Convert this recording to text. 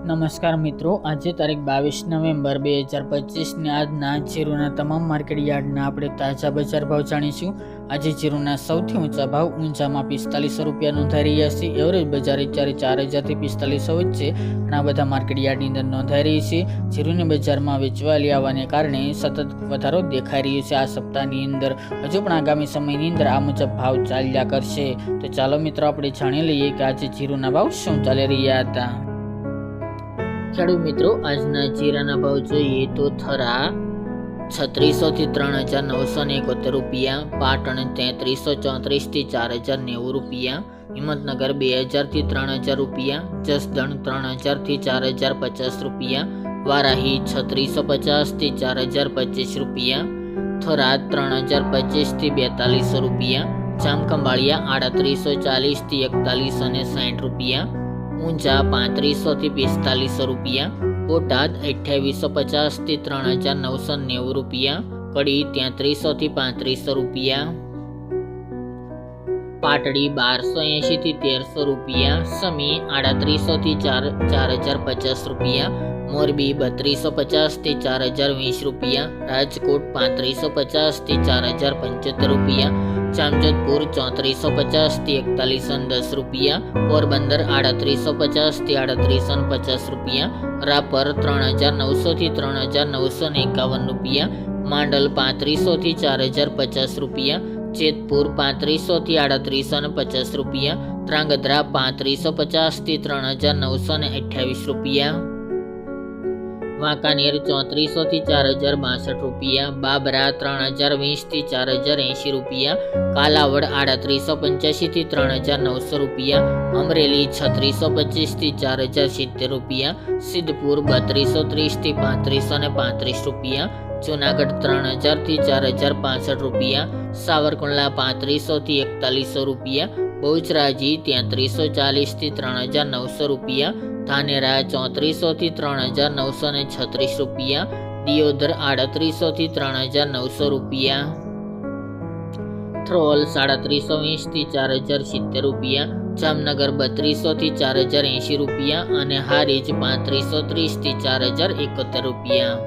નમસ્કાર મિત્રો, આજે તારીખ 22 નવેમ્બર 2025 ને આજના જીરુના તમામ માર્કેટ યાર્ડના આપણે તાજા બજાર ભાવ જાણીશું। આજે જીરુના સૌથી ઊંચા ભાવ ઊંચામાં 4500 રૂપિયા નોંધાઈ રહ્યા છે। એવરેજ બજાર અત્યારે 4000 થી 4500 વચ્ચે ઘણા બધા માર્કેટ યાર્ડની અંદર નોંધાઈ રહી છે। જીરુની બજારમાં વેચવાલી આવવાને કારણે સતત વધારો દેખાઈ રહ્યો છે। આ સપ્તાહની અંદર હજુ પણ આગામી સમયની અંદર આ મુજબ ભાવ ચાલ્યા કરશે। તો ચાલો મિત્રો આપણે જાણી લઈએ કે આજે જીરુના ભાવ શું ચાલી રહ્યા હતા। ખેડૂત મિત્રો, આજના જીરાના ભાવ જોઈએ તો થરા 3600 થી 3971 રૂપિયા, પાટણ 3334 થી 4090 રૂપિયા, હિંમતનગર 2000 થી 3000 રૂપિયા, જસદણ 3000 થી 4050 રૂપિયા, વારાહી 3650 થી 4025 રૂપિયા, થરાદ 3025 થી 4200 રૂપિયા, જામખંભાળિયા 3840 થી 4160 રૂપિયા, ઊંઝા 3500 થી 4500 રૂપિયા, બોટાદ 2850 થી 3990 રૂપિયા, કડી 3300 થી 3500 રૂપિયા, પાટડી 1280 થી 1300 રૂપિયા, સમી 3800 થી 4050 રૂપિયા, મોરબી 3250 થી 4020 રૂપિયા, રાજકોટ 3550 થી 4075 રૂપિયા, જામજોધપુર 3450 થી 4110 રૂપિયા, પોરબંદર 3850 થી 3850 રૂપિયા, રાપર 3900 થી 3951 રૂપિયા, માંડલ 3500 થી 4050 રૂપિયા, જેતપુર 3500 થી 3850 રૂપિયા, ધ્રાંગધ્રા 3550 થી 3928 રૂપિયા, વાંકાનેર 3400 થી 4062 રૂપિયા, બાબરા 3020 થી 4080 રૂપિયા, કાલાવડ 3885 થી 3900 રૂપિયા, અમરેલી 3625 થી 4070 રૂપિયા, સિદ્ધપુર 3230 થી 3535 રૂપિયા, જૂનાગઢ 3000 થી 4065 રૂપિયા, સાવરકુંડલા 3500 થી 4100 રૂપિયા, બહુચરાજી 3340 થી 3900 રૂપિયા, ધાનેરા 3400 થી 3936 રૂપિયા, દિયોદર 3800 થી 3900 રૂપિયા, થ્રોલ 3720 થી 4070 રૂપિયા, જામનગર 3200 થી 4080 રૂપિયા અને હારીજ 3530 થી 4071 રૂપિયા।